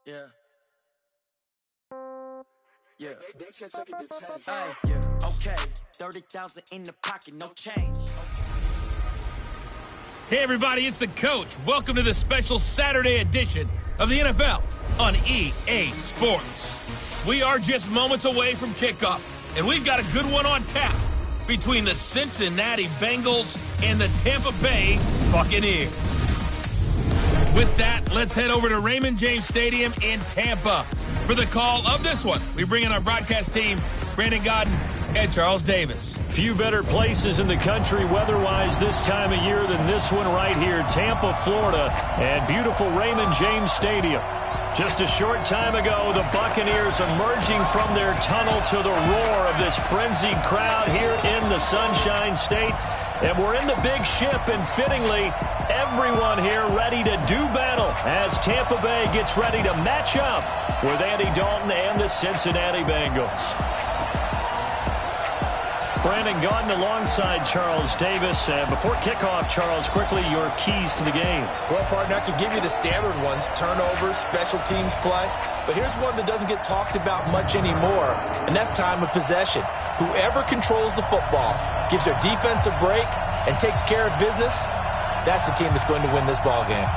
Yeah. Yeah. Hey, yeah. Okay. 30,000 in the pocket, no change. Hey everybody, it's the coach. Welcome to the special Saturday edition of the NFL on EA Sports. We are just moments away from kickoff, and we've got a good one on tap between the Cincinnati Bengals and the Tampa Bay Buccaneers. With that, let's head over to Raymond James Stadium in Tampa for the call of this one. We bring in our broadcast team, Brandon Godden and Charles Davis. Few better places in the country weather-wise this time of year than this one right here, Tampa, Florida, and beautiful Raymond James Stadium. Just a short time ago, the Buccaneers emerging from their tunnel to the roar of this frenzied crowd here in the Sunshine State. And we're in the big ship, and fittingly, everyone here ready to do battle as Tampa Bay gets ready to match up with Andy Dalton and the Cincinnati Bengals. Brandon Godden alongside Charles Davis. Before kickoff, Charles, quickly your keys to the game. Well, partner, I can give you the standard ones, turnovers, special teams play. But here's one that doesn't get talked about much anymore, and that's time of possession. Whoever controls the football, gives their defense a break, and takes care of business, that's the team that's going to win this ball game.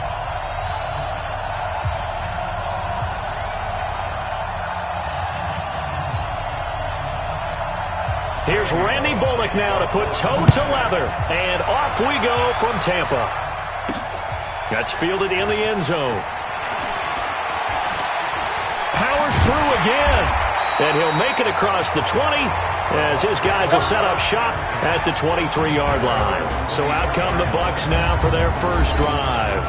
Here's Randy Bullock now to put toe to leather, and off we go from Tampa. That's fielded in the end zone. Powers through again, and he'll make it across the 20 as his guys will set up shop at the 23-yard line. So out come the Bucs now for their first drive.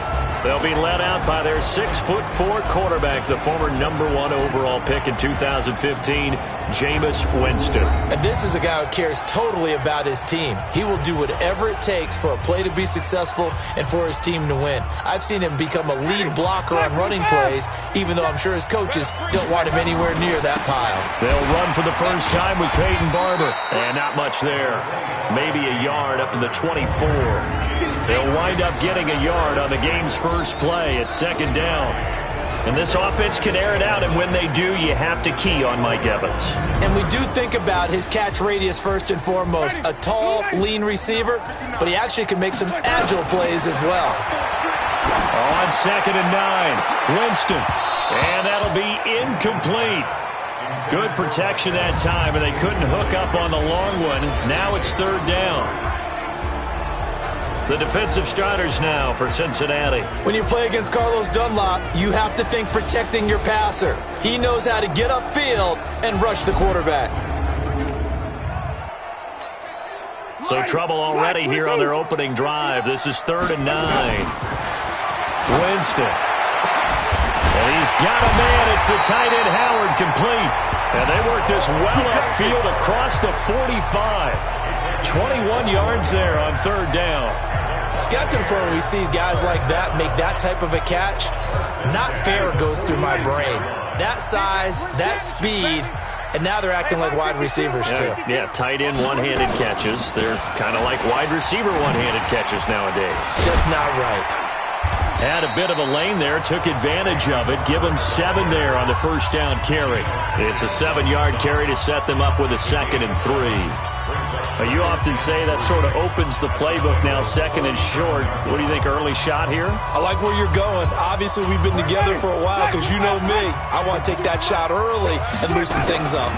They'll be led out by their 6'4" quarterback, the former #1 overall pick in 2015, Jameis Winston. And this is a guy who cares totally about his team. He will do whatever it takes for a play to be successful and for his team to win. I've seen him become a lead blocker on running plays, even though I'm sure his coaches don't want him anywhere near that pile. They'll run for the first time with Peyton Barber. And not much there. Maybe a yard up to the 24. They'll wind up getting a yard on the game's first play at second down. And this offense can air it out, and when they do, you have to key on Mike Evans. And we do think about his catch radius first and foremost. A tall, lean receiver, but he actually can make some agile plays as well. On 2nd and 9, Winston. And that'll be incomplete. Good protection that time, and they couldn't hook up on the long one. Now it's 3rd down. The defensive starters now for Cincinnati. When you play against Carlos Dunlap, you have to think protecting your passer. He knows how to get upfield and rush the quarterback. So trouble already here on their opening drive. This is 3rd and 9. Winston. And he's got a man. It's the tight end Howard complete. And they work this well upfield across the 45. 21 yards there on 3rd down. It's got to the point where we see guys like that make that type of a catch. Not fair goes through my brain. That size, that speed, and now they're acting like wide receivers too. Yeah, tight end one-handed catches. They're kind of like wide receiver one-handed catches nowadays. Just not right. Had a bit of a lane there, took advantage of it. Give them 7 there on the first down carry. It's a 7-yard carry to set them up with a 2nd and 3. You often say that sort of opens the playbook now, 2nd and short. What do you think, early shot here? I like where you're going. Obviously, we've been together for a while because you know me. I want to take that shot early and loosen things up.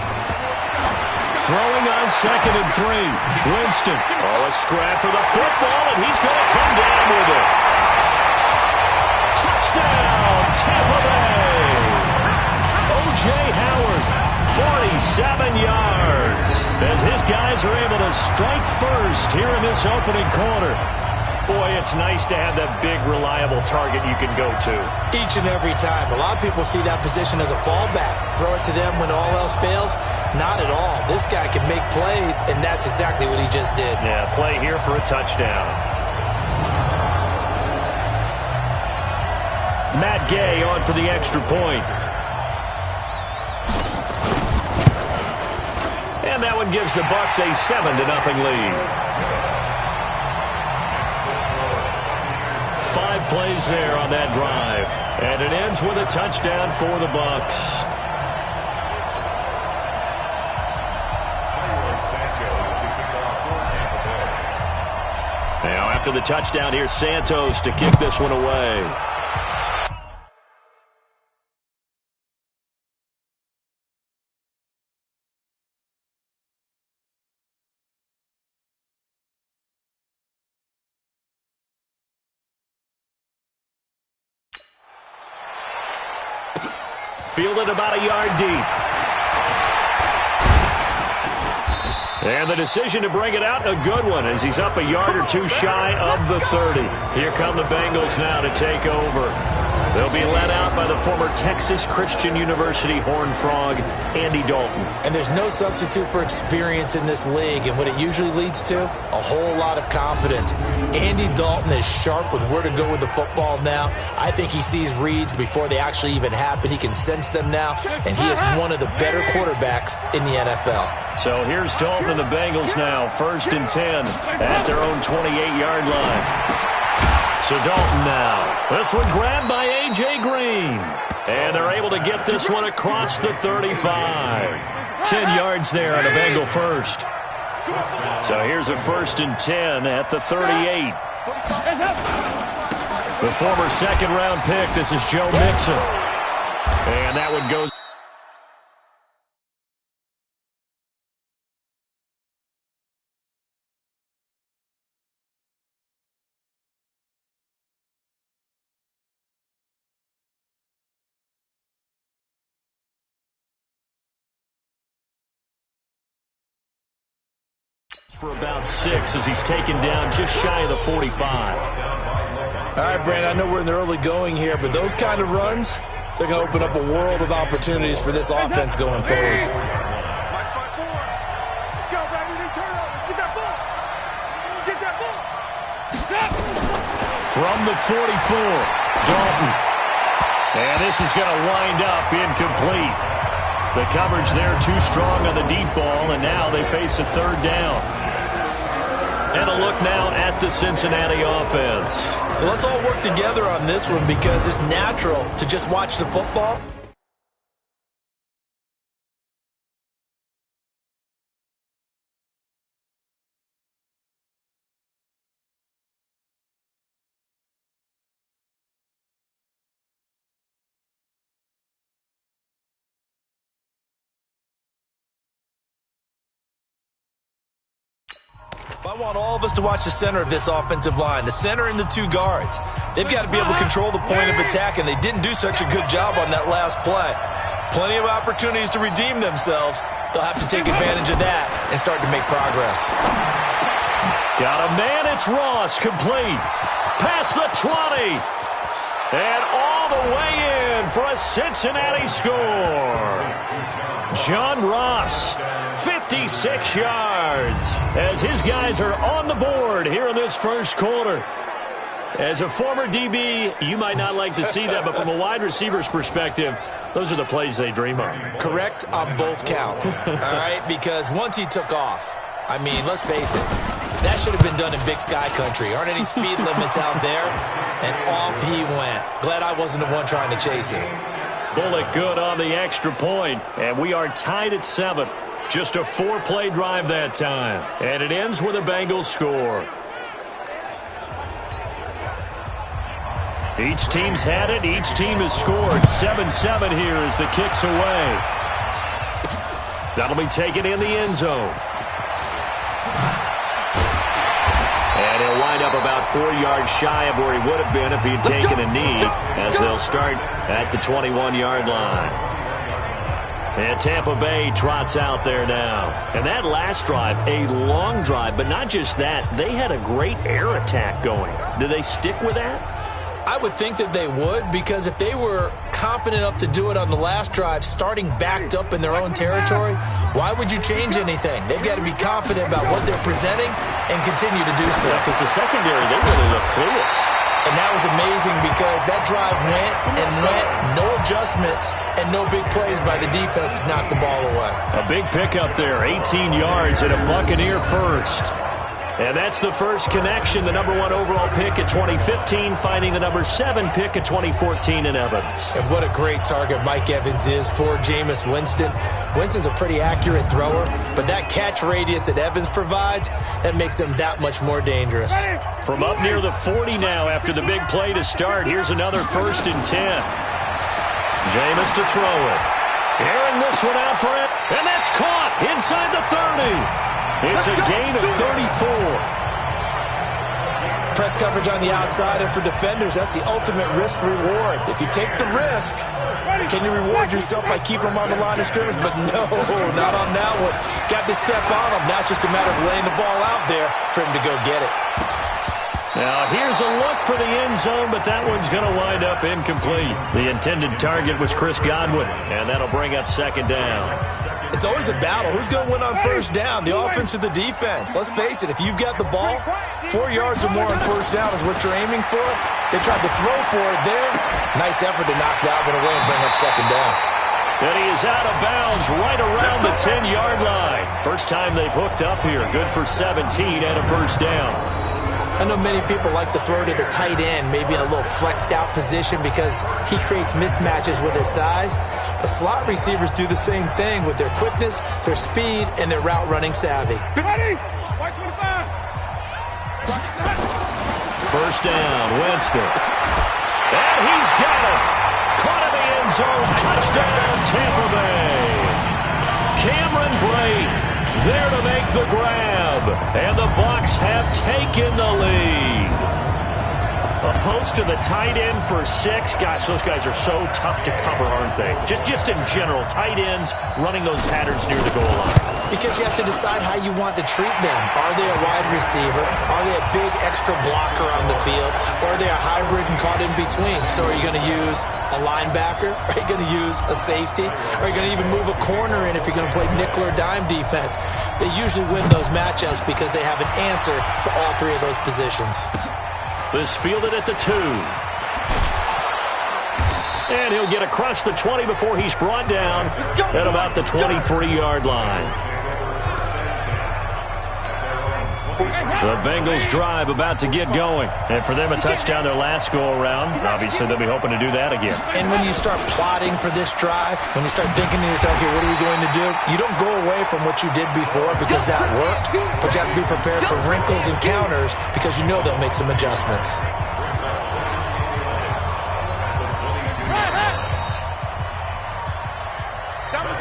Throwing on 2nd and 3. Winston. Oh, a scrap for the football, and he's going to come down with it. Touchdown, Tampa Bay. O.J. Howard, 47 yards. As his guys are able to strike first here in this opening quarter. Boy, it's nice to have that big, reliable target you can go to. Each and every time. A lot of people see that position as a fallback. Throw it to them when all else fails. Not at all. This guy can make plays, and that's exactly what he just did. Yeah, play here for a touchdown. Matt Gay on for the extra point. And that one gives the Bucs a 7-0 lead. 5 plays there on that drive. And it ends with a touchdown for the Bucs. Now after the touchdown, here's Santos to kick this one away. Fielded about a yard deep. And the decision to bring it out, a good one, as he's up a yard or two shy of the 30. Here come the Bengals now to take over. They'll be led out by the former Texas Christian University Horned Frog, Andy Dalton. And there's no substitute for experience in this league, and what it usually leads to, a whole lot of confidence. Andy Dalton is sharp with where to go with the football now. I think he sees reads before they actually even happen. He can sense them now, and he is one of the better quarterbacks in the NFL. So here's Dalton and the Bengals now, 1st and 10 at their own 28-yard line. So Dalton now. This one grabbed by A.J. Green. And they're able to get this one across the 35. 10 yards there on a Bengal first. So here's a 1st and 10 at the 38. The former second-round pick, this is Joe Mixon. And that one goes. For about 6 as he's taken down just shy of the 45. All right, Brandon, I know we're in the early going here, but those kind of runs, they're going to open up a world of opportunities for this offense going forward. From the 44, Dalton. And this is going to wind up incomplete. The coverage there too strong on the deep ball, and now they face a 3rd down. And a look now at the Cincinnati offense. So let's all work together on this one because it's natural to just watch the football. I want all of us to watch the center of this offensive line, the center and the 2 guards. They've got to be able to control the point of attack, and they didn't do such a good job on that last play. Plenty of opportunities to redeem themselves. They'll have to take advantage of that and start to make progress. Got a man, it's Ross, complete. Past the 20. And all the way in for a Cincinnati score. John Ross, 56 yards, as his guys are on the board here in this first quarter. As a former DB, you might not like to see that, but from a wide receiver's perspective, those are the plays they dream of. Correct on both counts, all right? Because once he took off, I mean, let's face it, that should have been done in Big Sky Country. Aren't any speed limits out there? And off he went. Glad I wasn't the one trying to chase him. Bullock good on the extra point, and we are tied at 7. Just a 4-play drive that time, and it ends with a Bengals score. Each team's had it. Each team has scored. 7-7 here as the kick's away. That'll be taken in the end zone. And he'll wind up about 4 yards shy of where he would have been if he had taken a knee, as they'll start at the 21-yard line. And Tampa Bay trots out there now. And that last drive, a long drive, but not just that. They had a great air attack going. Do they stick with that? I would think that they would, because if they were confident enough to do it on the last drive, starting backed up in their own territory, why would you change anything? They've got to be confident about what they're presenting and continue to do so. Yeah, because the secondary, they really look clueless. And that was amazing because that drive went and went, no adjustments, and no big plays by the defense to knock the ball away. A big pickup there, 18 yards and a Buccaneer first. And that's the first connection. The number 1 overall pick at 2015, finding the number 7 pick at 2014 in Evans. And what a great target Mike Evans is for Jameis Winston. Winston's a pretty accurate thrower, but that catch radius that Evans provides, that makes him that much more dangerous. From up near the 40 now after the big play to start, here's another 1st and 10. Jameis to throw it. Airing this one out for it, and that's caught inside the 30. It's a gain of 34. Press coverage on the outside, and for defenders, that's the ultimate risk-reward. If you take the risk, can you reward yourself by keeping them on the line of scrimmage? But no, not on that one. Got to step on them. Now it's just a matter of laying the ball out there for him to go get it. Now here's a look for the end zone, but that one's going to wind up incomplete. The intended target was Chris Godwin, and that'll bring up 2nd down. It's always a battle. Who's going to win on 1st down, the offense or the defense? Let's face it, if you've got the ball, 4 yards or more on 1st down is what you're aiming for. They tried to throw for it there. Nice effort to knock that one away and bring up 2nd down. And he is out of bounds right around the 10-yard line. First time they've hooked up here. Good for 17 and a 1st down. I know many people like to throw to the tight end, maybe in a little flexed out position because he creates mismatches with his size. But slot receivers do the same thing with their quickness, their speed, and their route running savvy. 1st down, Winston. And he's got it. Caught in the end zone. Touchdown, Tampa Bay. Cameron Brate there to make the grab, and the Bucs have taken the lead. A post to the tight end for 6. Gosh, those guys are so tough to cover, aren't they? Just in general, tight ends running those patterns near the goal line. Because you have to decide how you want to treat them. Are they a wide receiver? Are they a big extra blocker on the field? Or are they a hybrid and caught in between? So are you going to use a linebacker? Are you going to use a safety? Are you going to even move a corner in if you're going to play nickel or dime defense? They usually win those matchups because they have an answer for all 3 of those positions. This fielded at the 2. And he'll get across the 20 before he's brought down at about the 23-yard line. The Bengals drive about to get going. And for them, a touchdown their last go-around. Obviously, they'll be hoping to do that again. And when you start plotting for this drive, when you start thinking to yourself, okay, what are we going to do? You don't go away from what you did before because that worked. But you have to be prepared for wrinkles and counters because you know they'll make some adjustments.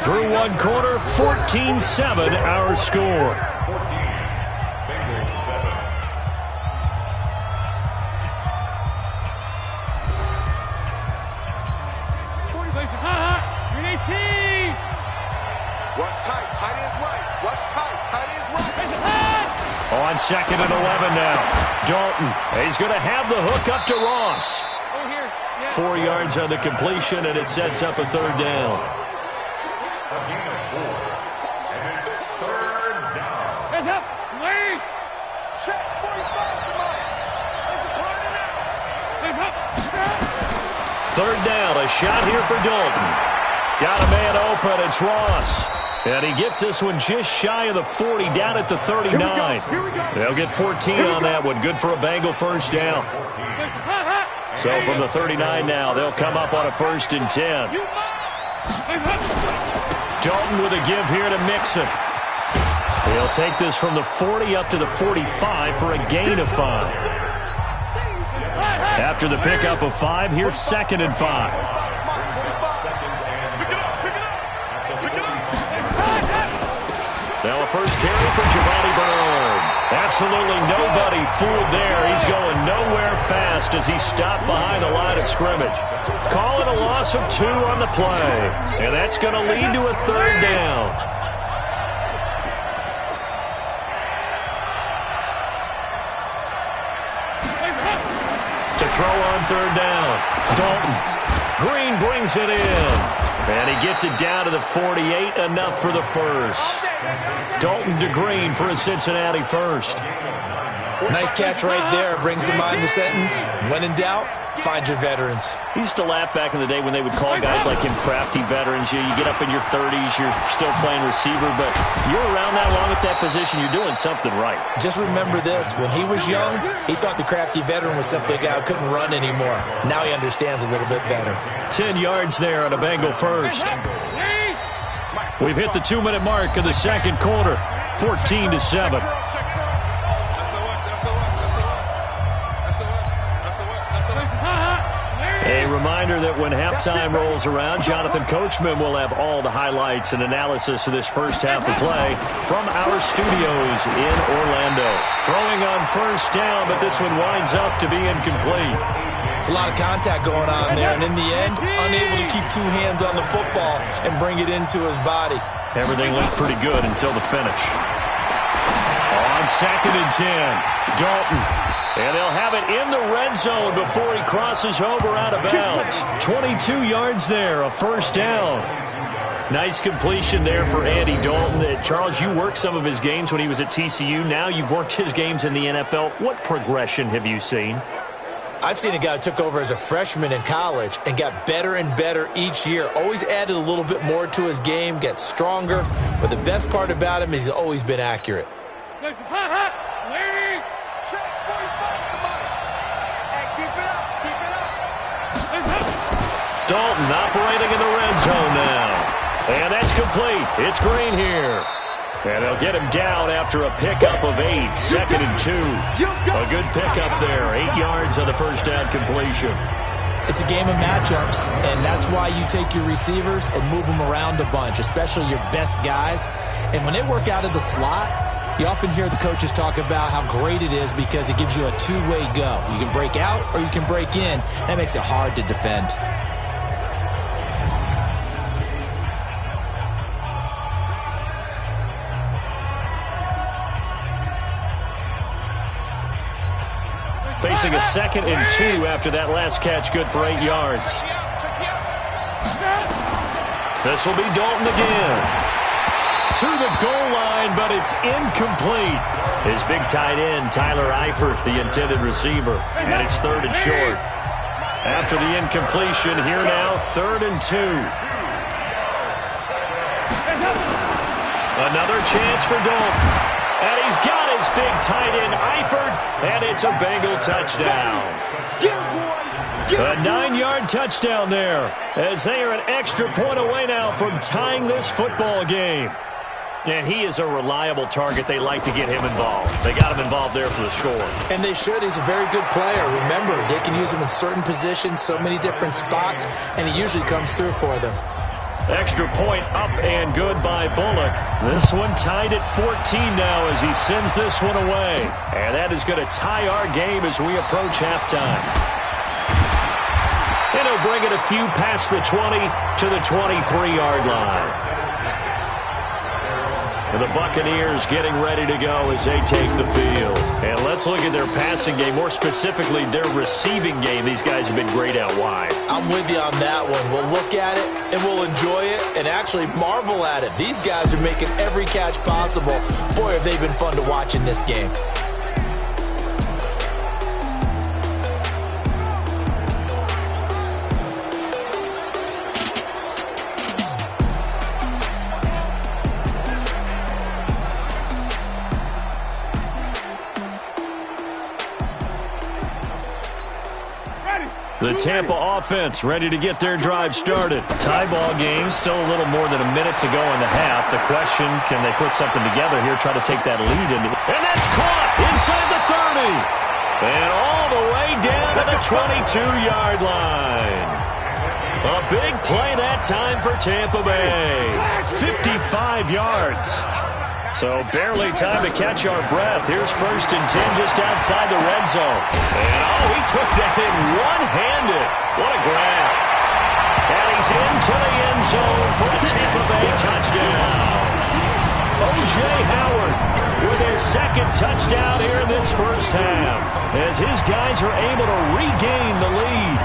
Through one quarter, 14-7 our score. On 2nd and 11 now. Dalton, he's going to have the hook up to Ross. 4 yards on the completion, and it sets up a 3rd down. Third down, a shot here for Dalton. Got a man open, it's Ross. And he gets this one just shy of the 40, down at the 39. They'll get 14 on that one. Good for a Bengal 1st down. So from the 39 now, they'll come up on a 1st and 10. Dalton with a give here to Mixon. He'll take this from the 40 up to the 45 for a gain of 5. After the pickup of 5, here's 2nd and 5. Now a first carry for Giovanni Bernard. Absolutely nobody fooled there. He's going nowhere fast as he stopped behind the line of scrimmage. Call it a loss of 2 on the play. And that's going to lead to a 3rd down. To throw on 3rd down. Dalton. Green brings it in. And he gets it down to the 48, enough for the 1st. Dalton to Green for a Cincinnati 1st. Nice catch right there. Brings to mind the sentence, when in doubt, find your veterans. He used to laugh back in the day when they would call guys like him crafty veterans. You get up in your 30s, you're still playing receiver, but you're around that long at that position, you're doing something right. Just remember this. When he was young, he thought the crafty veteran was simply a guy who couldn't run anymore. Now he understands a little bit better. 10 yards there on a Bengal first. We've hit the 2-minute mark of the second quarter. 14-7. A reminder that when halftime rolls around, Jonathan Coachman will have all the highlights and analysis of this first half of play from our studios in Orlando. Throwing on first down, but this one winds up to be incomplete. It's a lot of contact going on there, and in the end, unable to keep two hands on the football and bring it into his body. Everything looked pretty good until the finish. On 2nd and 10, Dalton. And they'll have it in the red zone before he crosses over out of bounds. 22 yards there, a first down. Nice completion there for Andy Dalton. Charles, you worked some of his games when he was at TCU. Now you've worked his games in the NFL. What progression have you seen? I've seen a guy who took over as a freshman in college and got better and better each year. Always added a little bit more to his game, gets stronger. But the best part about him is he's always been accurate. Dalton operating in the red zone now. And that's complete. It's Green here. And they'll get him down after a pickup of 8. 2nd and 2. A good pickup there. 8 yards on the first down completion. It's a game of matchups, and that's why you take your receivers and move them around a bunch, especially your best guys. And when they work out of the slot, you often hear the coaches talk about how great it is because it gives you a two-way go. You can break out or you can break in. That makes it hard to defend. Facing a 2nd and 2 after that last catch, good for 8 yards. This will be Dalton again. To the goal line, but it's incomplete. His big tight end, Tyler Eifert, the intended receiver. And it's 3rd and short. After the incompletion, here now, 3rd and 2. Another chance for Dalton. And he's got his big tight end, Eifert, and it's a Bengal touchdown. A 9-yard touchdown there, as they are an extra point away now from tying this football game. And he is a reliable target. They like to get him involved. They got him involved there for the score. And they should. He's a very good player. Remember, they can use him in certain positions, so many different spots, and he usually comes through for them. Extra point up and good by Bullock. This one tied at 14 now as he sends this one away. And that is going to tie our game as we approach halftime. And he'll bring it a few past the 20 to the 23-yard line. And the Buccaneers getting ready to go as they take the field. And let's look at their passing game, more specifically their receiving game. These guys have been great out wide. I'm with you on that one. We'll look at it, and we'll enjoy it, and actually marvel at it. These guys are making every catch possible. Boy, have they been fun to watch in this game. The Tampa offense ready to get their drive started. Tie ball game, still a little more than a minute to go in the half. The question, can they put something together here, try to take that lead into it? And that's caught inside the 30. And all the way down to the 22-yard line. A big play that time for Tampa Bay. 55 yards. So barely time to catch our breath. Here's 1st and 10 just outside the red zone. And he took that in one-handed. What a grab. And he's into the end zone for the Tampa Bay touchdown. O.J. Howard with his 2nd touchdown here in this first half, as his guys are able to regain the lead.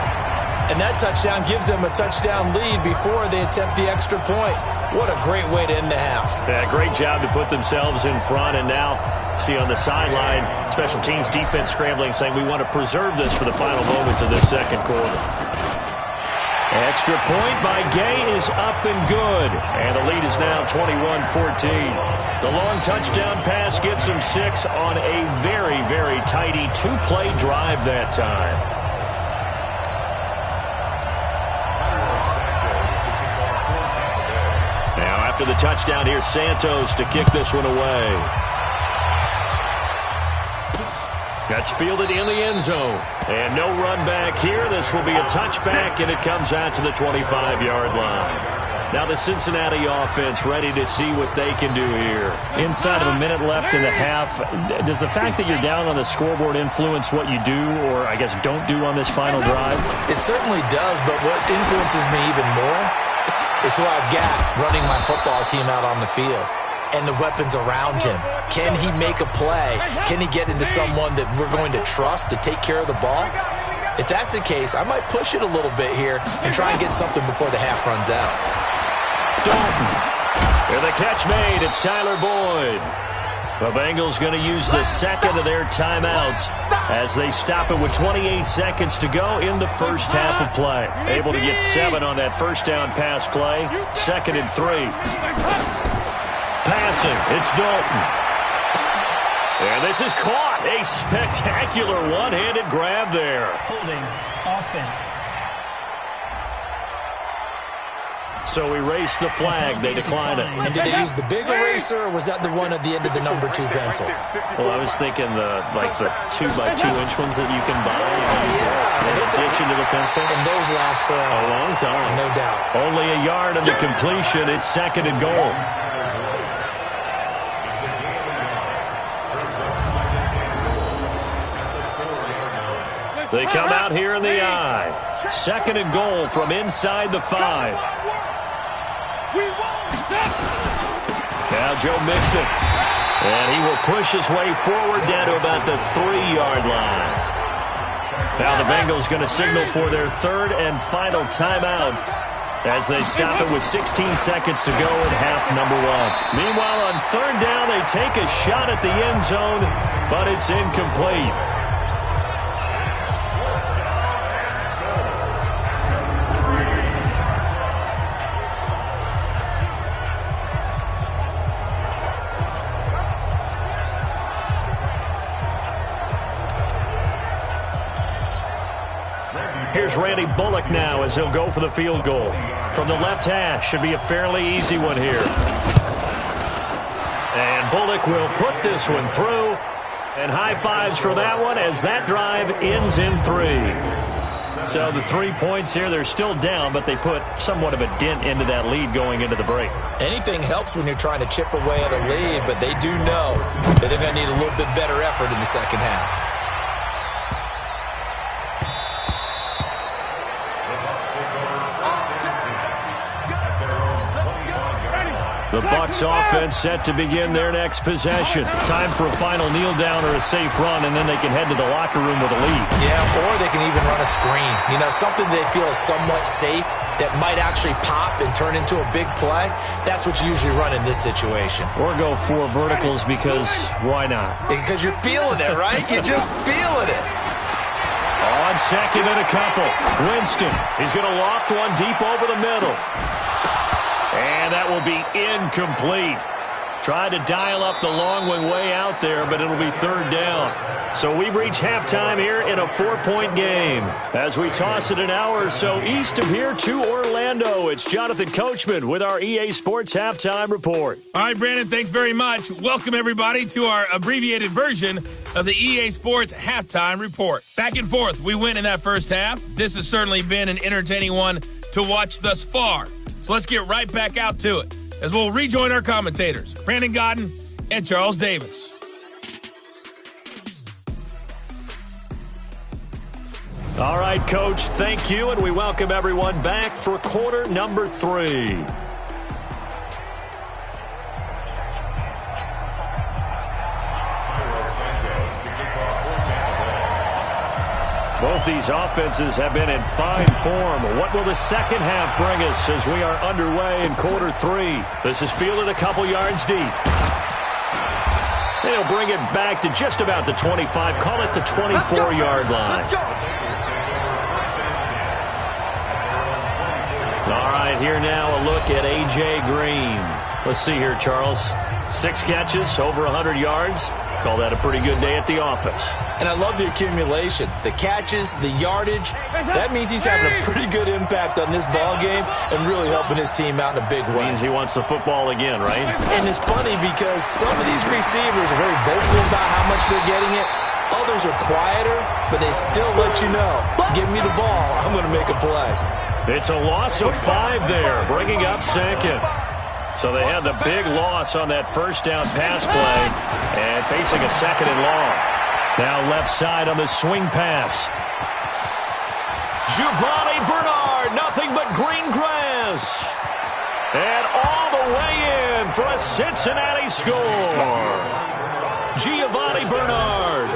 And that touchdown gives them a touchdown lead before they attempt the extra point. What a great way to end the half. Yeah, great job to put themselves in front, and now See on the sideline, special teams defense scrambling, saying we want to preserve this for the final moments of this second quarter. Extra point by Gay is up and good. And the lead is now 21-14. The long touchdown pass gets him 6 on a very, very tidy two-play drive that time. Now after the touchdown, here's Santos to kick this one away. That's fielded in the end zone. And no run back here. This will be a touchback, and it comes out to the 25-yard line. Now the Cincinnati offense ready to see what they can do here. Inside of a minute left in the half, does the fact that you're down on the scoreboard influence what you do, or I guess don't do on this final drive? It certainly does, but what influences me even more is who I've got running my football team out on the field and the weapons around him. Can he make a play? Can he get into someone that we're going to trust to take care of the ball? If that's the case, I might push it a little bit here and try and get something before the half runs out. Dalton. And the catch made. It's Tyler Boyd. The Bengals going to use the second of their timeouts as they stop it with 28 seconds to go in the first half of play. Able to get 7 on that first down pass play. 2nd and 3. Passing, it's Dalton. And this is caught. A spectacular one-handed grab there. Holding offense. So erase the flag. They decline it. And did they use the big eraser, or was that the one at the end of the number 2 pencil? Well, I was thinking the 2x2-inch ones that you can buy. In addition to the pencil. And those last for a long time. No doubt. Only a yard on the completion. It's 2nd and goal. They come out here in the eye. 2nd and goal from inside the 5. Now Joe Mixon. And he will push his way forward down to about the 3-yard line. Now the Bengals going to signal for their 3rd and final timeout as they stop it with 16 seconds to go in half number 1. Meanwhile, on 3rd down, they take a shot at the end zone, but it's incomplete. Here's Randy Bullock now as he'll go for the field goal. From the left hash, should be a fairly easy one here. And Bullock will put this one through. And high fives for that one as that drive ends in 3. So the 3 points here, they're still down, but they put somewhat of a dent into that lead going into the break. Anything helps when you're trying to chip away at a lead, but they do know that they're going to need a little bit better effort in the second half. The Bucs offense set to begin their next possession. Time for a final kneel down or a safe run, and then they can head to the locker room with a lead. Yeah, or they can even run a screen. You know, something they feel is somewhat safe that might actually pop and turn into a big play. That's what you usually run in this situation. Or go 4 verticals because why not? Because you're feeling it, right? You're just feeling it. On 2nd and a couple. Winston, he's going to loft one deep over the middle. And that will be incomplete. Tried to dial up the long one way out there, but it'll be 3rd down. So we've reached halftime here in a 4-point game. As we toss it an hour or so east of here to Orlando, it's Jonathan Coachman with our EA Sports Halftime Report. All right, Brandon, thanks very much. Welcome, everybody, to our abbreviated version of the EA Sports Halftime Report. Back and forth, we win in that first half. This has certainly been an entertaining one to watch thus far. So let's get right back out to it as we'll rejoin our commentators, Brandon Godden and Charles Davis. All right, Coach, thank you, and we welcome everyone back for quarter number 3. Both these offenses have been in fine form. What will the second half bring us as we are underway in quarter 3? This is fielded a couple yards deep. And he'll bring it back to just about the 25. Call it the 24-yard line. All right, here now a look at A.J. Green. Let's see here, Charles. 6 catches, over 100 yards. Call that a pretty good day at the office. And I love the accumulation, the catches, the yardage. That means he's having a pretty good impact on this ball game and really helping his team out in a big way. Means he wants the football again, right? And it's funny because some of these receivers are very vocal about how much they're getting it. Others are quieter, but they still let you know, give me the ball, I'm going to make a play. It's a loss of 5 there, bringing up second. So they had the big loss on that first down pass play and facing a second and long. Now left side on the swing pass. Giovanni Bernard, nothing but green grass. And all the way in for a Cincinnati score. Giovanni Bernard,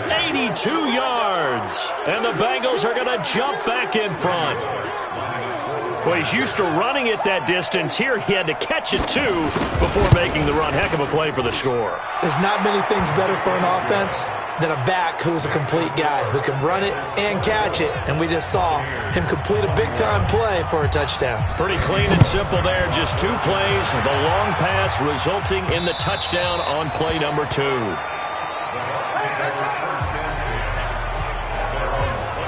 82 yards. And the Bengals are going to jump back in front. Well, he's used to running it that distance. Here he had to catch it, too, before making the run. Heck of a play for the score. There's not many things better for an offense than a back who's a complete guy who can run it and catch it. And we just saw him complete a big-time play for a touchdown. Pretty clean and simple there. Just 2 plays. The long pass resulting in the touchdown on play number 2.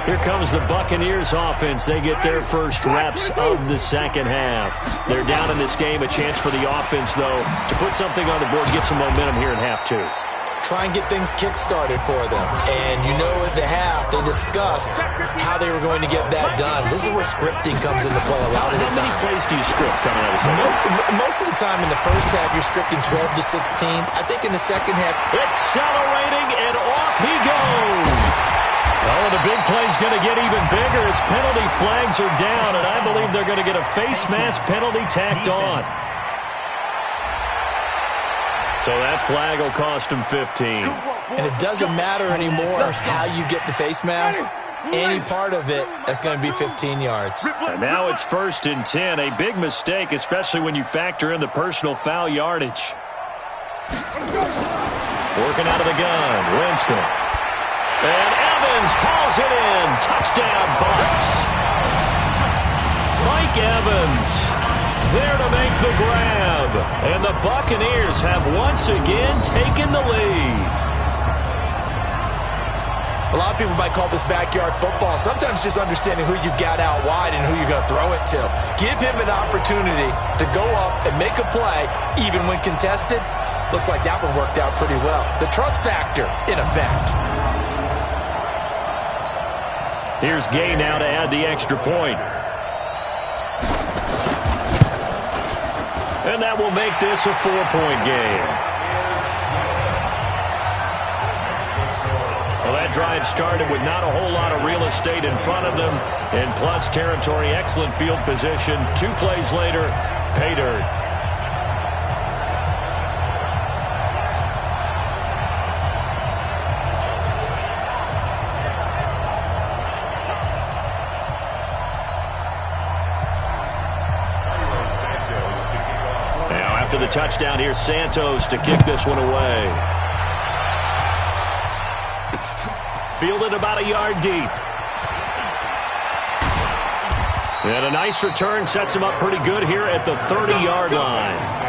Here comes the Buccaneers offense. They get their first reps of the second half. They're down in this game. A chance for the offense, though, to put something on the board, get some momentum here in half 2. Try and get things kick-started for them. And you know at the half, they discussed how they were going to get that done. This is where scripting comes into play a lot of the time. How many plays do you script coming out of the second? Most of the time in the first half, you're scripting 12 to 16. I think in the second half, accelerating, and off he goes. Oh, the big play's going to get even bigger as penalty flags are down, and I believe they're going to get a face mask penalty tacked on. So that flag will cost him 15. And it doesn't matter anymore how you get the face mask. Any part of it, that's going to be 15 yards. And now it's 1st and 10. A big mistake, especially when you factor in the personal foul yardage. Working out of the gun, Winston. And Evans calls it in. Touchdown, Bucs. Mike Evans there to make the grab. And the Buccaneers have once again taken the lead. A lot of people might call this backyard football. Sometimes just understanding who you've got out wide and who you're going to throw it to. Give him an opportunity to go up and make a play, even when contested. Looks like that one worked out pretty well. The trust factor, in effect. Here's Gay now to add the extra point. And that will make this a 4-point game. Well, that drive started with not a whole lot of real estate in front of them. In plus territory, excellent field position. 2 plays later, pay dirt. After the touchdown, here's Santos to kick this one away. Fielded about a yard deep. And a nice return sets him up pretty good here at the 30-yard line.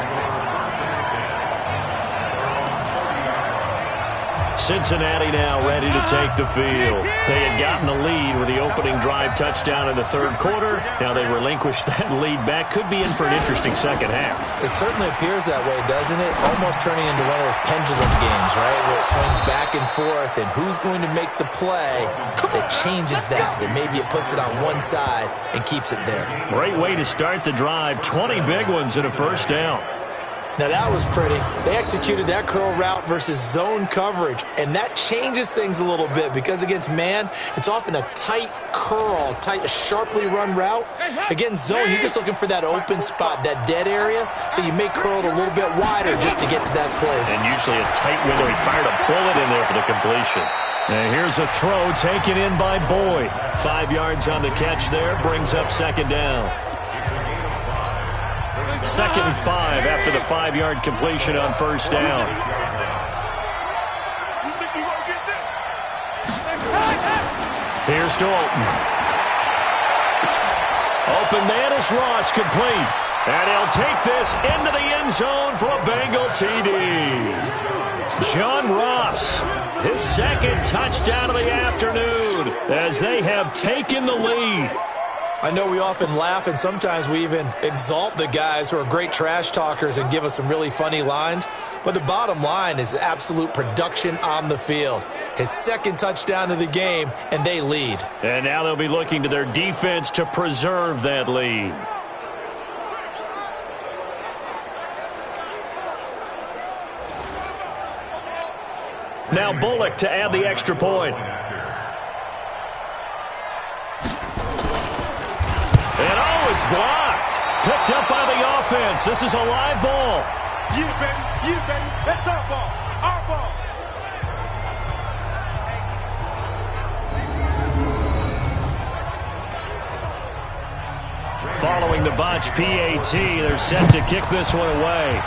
Cincinnati now ready to take the field. They had gotten the lead with the opening drive touchdown in the 3rd quarter. Now they relinquish that lead back. Could be in for an interesting second half. It certainly appears that way, doesn't it? Almost turning into one of those pendulum games, right? Where it swings back and forth, and who's going to make the play that changes that maybe it puts it on one side and keeps it there. Great way to start the drive. 20 big ones and a first down. Now that was pretty. They executed that curl route versus zone coverage, and that changes things a little bit because against man, it's often a tight curl, sharply run route. Against zone, you're just looking for that open spot, that dead area, so you may curl it a little bit wider just to get to that place. And usually a tight window. He fired a bullet in there for the completion. And here's a throw taken in by Boyd. 5 yards on the catch there, brings up second down. 2nd and 5 after the 5-yard completion on first down. Here's Dalton. Open man is Ross, complete. And he'll take this into the end zone for a Bengal TD. John Ross, his second touchdown of the afternoon as they have taken the lead. I know we often laugh, and sometimes we even exalt the guys who are great trash talkers and give us some really funny lines. But the bottom line is absolute production on the field. His second touchdown of the game, and they lead. And now they'll be looking to their defense to preserve that lead. Now Bullock to add the extra point. And oh, it's blocked. Picked up by the offense. This is a live ball. Yeah, baby. Yeah, baby. That's our ball. Our ball. Following the botch PAT, they're set to kick this one away.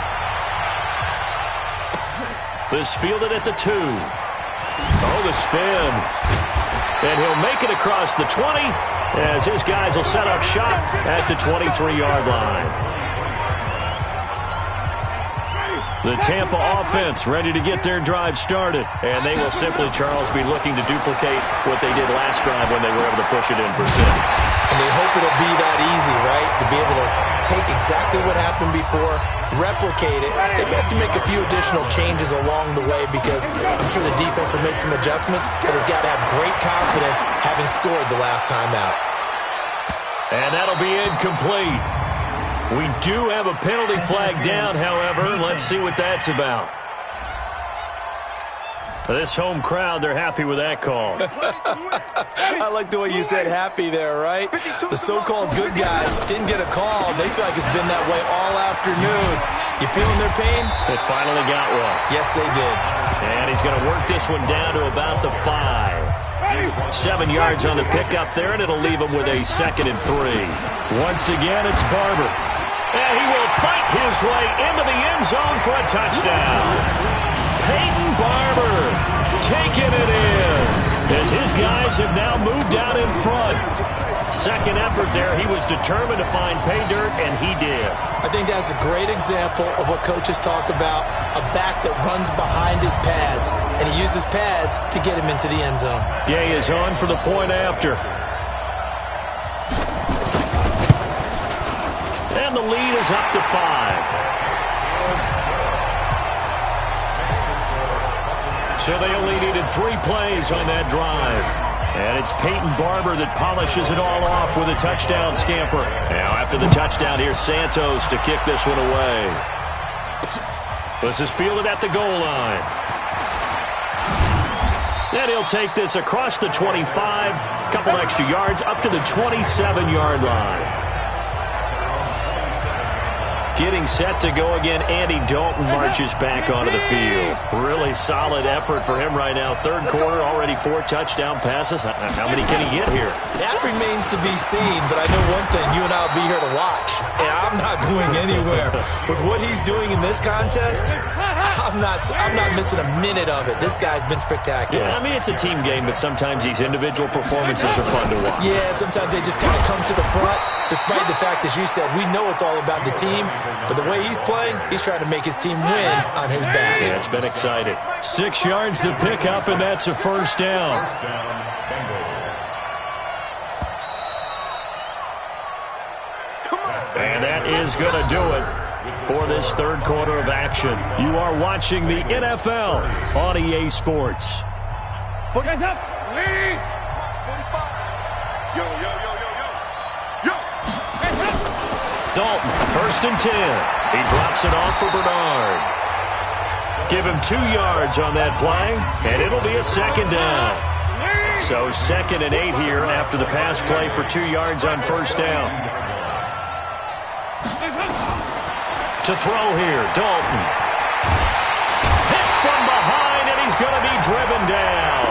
This fielded at the 2. Oh, the spin. And he'll make it across the 20 as his guys will set up shop at the 23-yard line. The Tampa offense ready to get their drive started. And they will simply, Charles, be looking to duplicate what they did last drive when they were able to push it in for 6. And they hope it'll be that easy, right? To be able to take exactly what happened before, replicate it. They may have to make a few additional changes along the way because I'm sure the defense will make some adjustments, but they've got to have great confidence having scored the last time out. And that'll be incomplete. We do have a penalty flag down, however. Let's see what that's about. This home crowd, they're happy with that call. I like the way you said happy there, right? The so-called good guys didn't get a call. They feel like it's been that way all afternoon. You feeling their pain? They finally got one. Yes, they did. And he's going to work this one down to about the 5. 7 yards on the pickup there, and it'll leave him with a 2nd and 3. Once again, it's Barber. And he will fight his way into the end zone for a touchdown. Peyton Barber taking it in as his guys have now moved out in front. Second effort there, he was determined to find pay dirt, and he did. I think that's a great example of what coaches talk about, a back that runs behind his pads, and he uses pads to get him into the end zone. Gay is on for the point after. And the lead is up to 5. So they only needed 3 plays on that drive. And it's Peyton Barber that polishes it all off with a touchdown scamper. Now after the touchdown, here's Santos to kick this one away. This is fielded at the goal line. And he'll take this across the 25, couple extra yards up to the 27-yard line. Getting set to go again, Andy Dalton marches back onto the field. Really solid effort for him right now. Third quarter, already 4 touchdown passes. How many can he get here? That remains to be seen, but I know one thing. You and I will be here to watch, and I'm not going anywhere. With what he's doing in this contest, I'm not missing a minute of it. This guy's been spectacular. Yeah, I mean, it's a team game, but sometimes these individual performances are fun to watch. Yeah, sometimes they just kind of come to the front, despite the fact, as you said, we know it's all about the team. But the way he's playing, he's trying to make his team win on his back. Yeah, it's been exciting. 6 yards to pick up, and that's a first down. And that is going to do it for this third quarter of action. You are watching the NFL on EA Sports. Put guys up. Lead. 45. Yo, yo, yo, yo, yo. Yo. Dalton, 1st and 10. He drops it off for Bernard. Give him 2 yards on that play, and it'll be a 2nd down. So 2nd and 8 here after the pass play for 2 yards on 1st down. To throw here, Dalton. Hit from behind, and he's going to be driven down.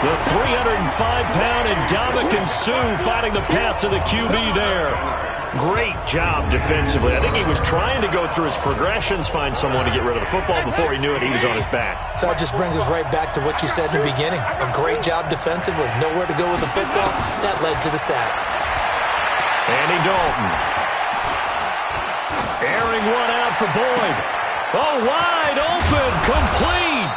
The 305-pound Ndamukong Suh finding the path to the QB there. Great job defensively. I think he was trying to go through his progressions, find someone to get rid of the football. Before he knew it, he was on his back. So that just brings us right back to what you said in the beginning. A great job defensively. Nowhere to go with the football. That led to the sack. Andy Dalton. Airing one out for Boyd. Oh, wide open. Complete.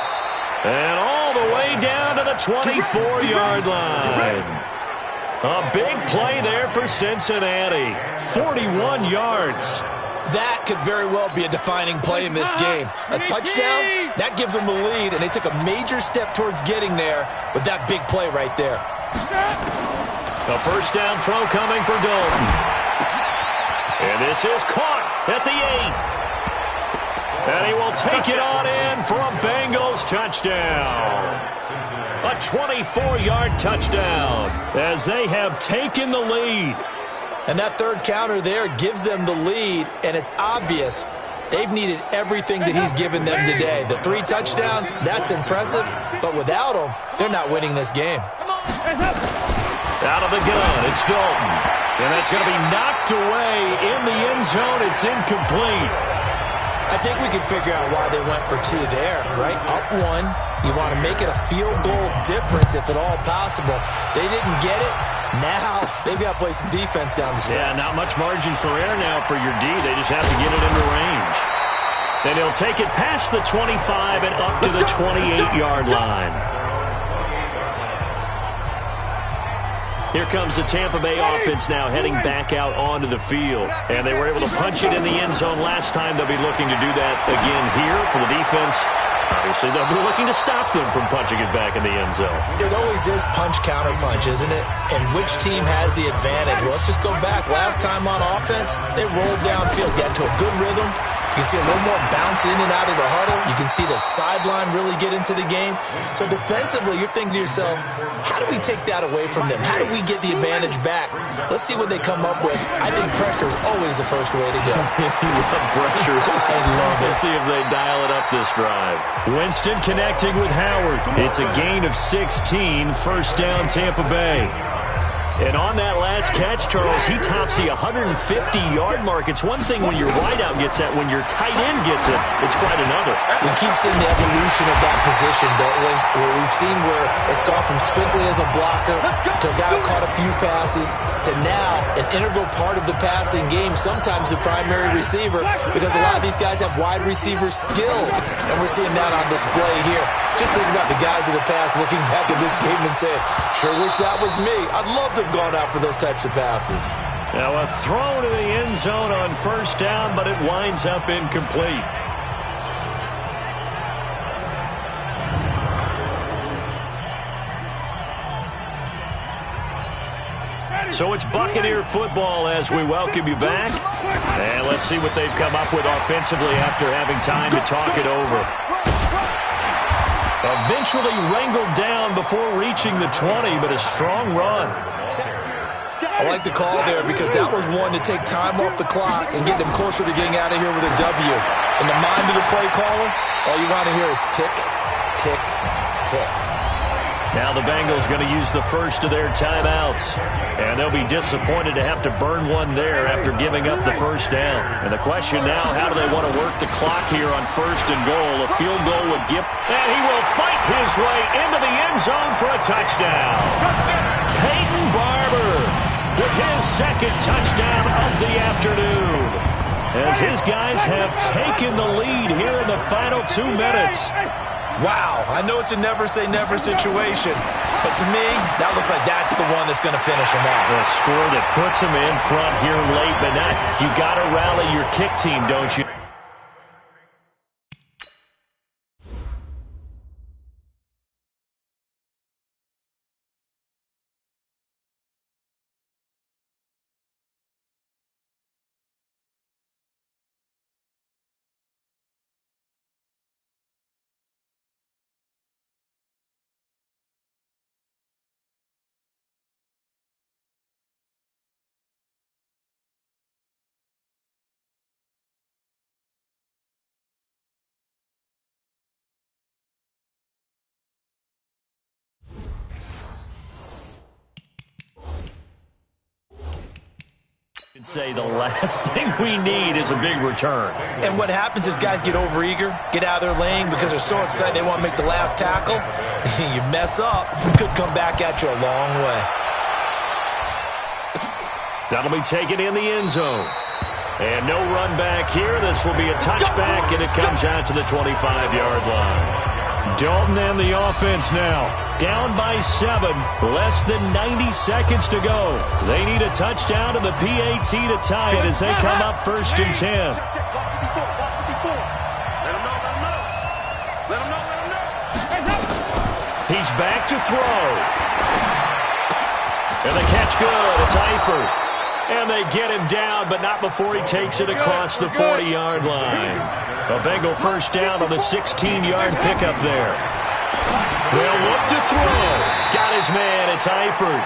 And all the way down to the 24-yard line. A big play there for Cincinnati. 41 yards. That could very well be a defining play in this game. A touchdown, that gives them the lead, and they took a major step towards getting there with that big play right there. A first down throw coming for Dalton. And this is caught at the 8. And he will take it on in for a Bengals touchdown. A 24-yard touchdown as they have taken the lead. And that third counter there gives them the lead, and it's obvious they've needed everything that he's given them today. The 3 touchdowns, that's impressive, but without him, they're not winning this game. Out of the gun, it's Dalton. And that's going to be knocked away in the end zone. It's incomplete. I think we can figure out why they went for 2 there, right? Up 1. You want to make it a field goal difference if at all possible. They didn't get it. Now they've got to play some defense down the stretch. Yeah, not much margin for error now for your D. They just have to get it into range. Then he'll take it past the 25 and up to the 28-yard line. Here comes the Tampa Bay offense now heading back out onto the field. And they were able to punch it in the end zone last time. They'll be looking to do that again here for the defense. Obviously, they'll be looking to stop them from punching it back in the end zone. It always is punch-counter-punch, isn't it? And which team has the advantage? Well, let's just go back. Last time on offense, they rolled downfield, got to a good rhythm. You can see a little more bounce in and out of the huddle. You can see the sideline really get into the game. So defensively, you're thinking to yourself, how do we take that away from them? How do we get the advantage back? Let's see what they come up with. I think pressure is always the first way to go. You love pressure. I love it. Let's see if they dial it up this drive. Winston connecting with Howard. It's a gain of 16. First down, Tampa Bay. And on that last catch, Charles, he tops the 150-yard mark. It's one thing when your wideout gets that. When your tight end gets it, it's quite another. We keep seeing the evolution of that position, don't we? Where we've seen where it's gone from strictly as a blocker to a guy who caught a few passes to now an integral part of the passing game, sometimes the primary receiver, because a lot of these guys have wide receiver skills, and we're seeing that on display here. Just think about the guys of the past looking back at this game and saying, sure wish that was me. I'd love to have gone out for those types of passes. Now a throw to the end zone on first down, but it winds up incomplete. So it's Buccaneer football as we welcome you back. And let's see what they've come up with offensively after having time to talk it over. Eventually wrangled down before reaching the 20, but a strong run. I like the call there because that was one to take time off the clock and get them closer to getting out of here with a W. In the mind of the play caller, all you want to hear is tick, tick, tick. Now the Bengals going to use the first of their timeouts. And they'll be disappointed to have to burn one there after giving up the first down. And the question now, how do they want to work the clock here on first and goal? A field goal would give. And he will fight his way into the end zone for a touchdown. Peyton Barber with his second touchdown of the afternoon. As his guys have taken the lead here in the final 2 minutes. Wow, I know it's a never-say-never situation, but to me, that looks like that's the one that's going to finish him off. A score that puts him in front here late, but not. You got to rally your kick team, don't you? Say the last thing we need is a big return. And what happens is guys get overeager, get out of their lane because they're so excited they want to make the last tackle. You mess up, it could come back at you a long way. That'll be taken in the end zone. And no run back here. This will be a touchback, and it comes out to the 25-yard line. Dalton and the offense now. Down by 7. Less than 90 seconds to go. They need a touchdown to the PAT to tie it as they come up 1st and 10. He's back to throw. And the catch good. It's Eifert. And they get him down, but not before he takes it across the 40-yard line. A Bengal first down on the 16-yard pickup there. They'll look to throw. Got his man. It's Eifert.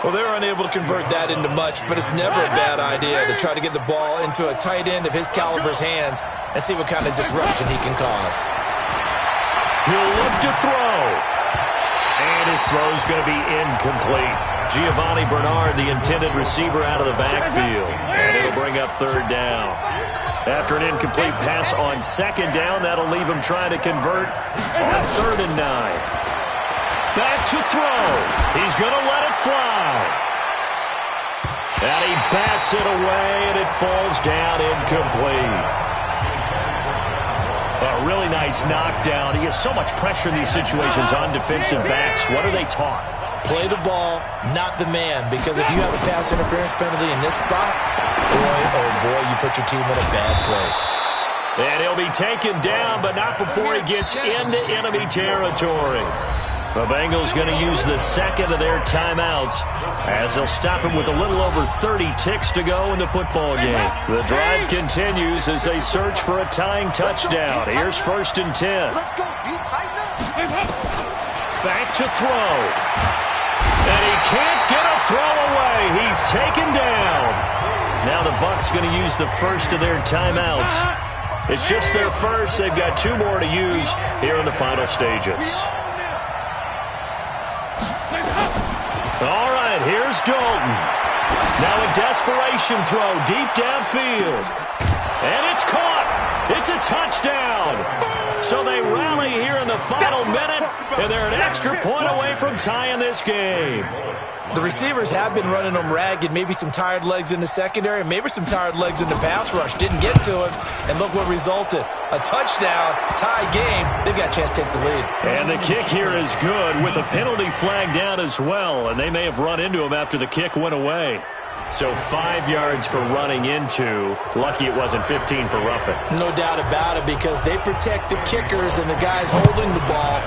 Well, they're unable to convert that into much, but it's never a bad idea to try to get the ball into a tight end of his caliber's hands and see what kind of disruption he can cause. He'll look to throw. And his throw's going to be incomplete. Giovanni Bernard, the intended receiver, out of the backfield. And it'll bring up 3rd down. After an incomplete pass on 2nd down, that'll leave him trying to convert on 3rd and 9. Back to throw. He's going to let it fly. And he bats it away, and it falls down incomplete. A really nice knockdown. He has so much pressure in these situations on defensive backs. What are they taught? Play the ball, not the man. Because if you have a pass interference penalty in this spot, boy, oh boy, you put your team in a bad place. And he'll be taken down, but not before he gets into enemy territory. The Bengals going to use the 2nd of their timeouts as they'll stop him with a little over 30 ticks to go in the football game. The drive continues as they search for a tying touchdown. Here's 1st and 10. Back to throw. And he can't get a throw away. He's taken down. Now the Bucs going to use the 1st of their timeouts. It's just their first. They've got 2 more to use here in the final stages. All right, here's Dalton. Now a desperation throw deep downfield. And it's caught. It's a touchdown. So they rally here in the final minute, and they're an extra point away from tying this game. The receivers have been running them ragged. Maybe some tired legs in the secondary, maybe some tired legs in the pass rush. Didn't get to him, and look what resulted. A touchdown, tie game. They've got a chance to take the lead. And the kick here is good with a penalty flag down as well, and they may have run into him after the kick went away. So 5 yards for running into. Lucky it wasn't 15 for roughing. No doubt about it, because they protect the kickers and the guys holding the ball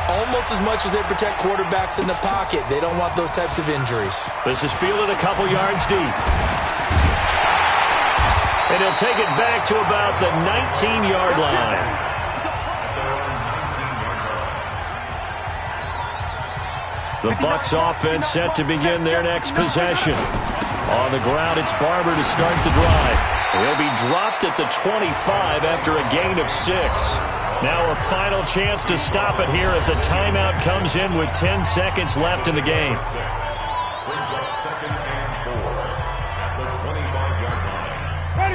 almost as much as they protect quarterbacks in the pocket. They don't want those types of injuries. This is fielded a couple yards deep. And he'll take it back to about the 19-yard line. The Bucs offense set to begin their next possession. On the ground, it's Barber to start the drive. He'll be dropped at the 25 after a gain of 6. Now a final chance to stop it here as a timeout comes in with 10 seconds left in the game.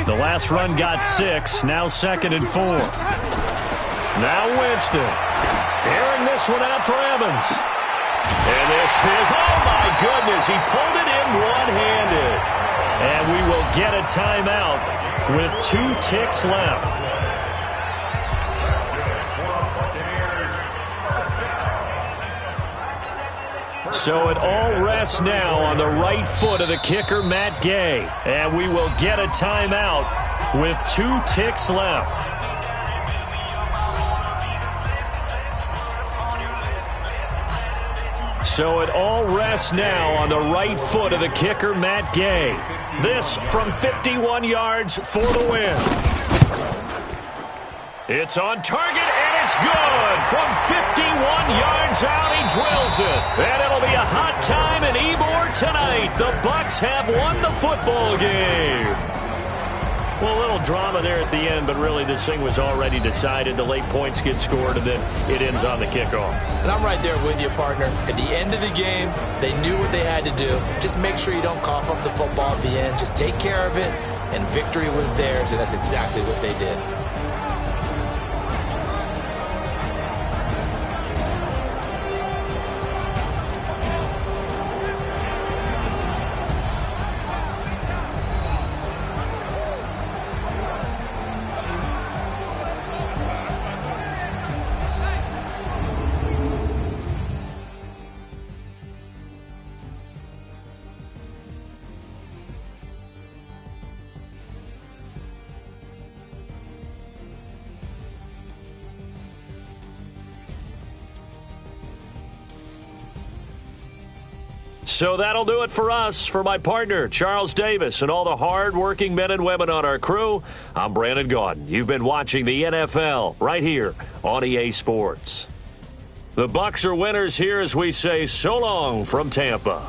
The last run got 6, now 2nd and 4. Now Winston. Airing this one out for Evans. And this is, oh my goodness, he pulled it in one-handed. And we will get a timeout with 2 ticks left. So it all rests now on the right foot of the kicker, Matt Gay. And we will get a timeout with 2 ticks left. So it all rests now on the right foot of the kicker, Matt Gay. This from 51 yards for the win. It's on target, and it's good. From 51 yards out, he drills it. And it'll be a hot time in Ybor tonight. The Bucs have won the football game. Well, a little drama there at the end, but really this thing was already decided. The late points get scored, and then it ends on the kickoff. And I'm right there with you, partner. At the end of the game, they knew what they had to do. Just make sure you don't cough up the football at the end. Just take care of it, and victory was theirs, and that's exactly what they did. So that'll do it for us. For my partner, Charles Davis, and all the hard-working men and women on our crew, I'm Brandon Gaudin. You've been watching the NFL right here on EA Sports. The Bucs are winners here as we say so long from Tampa.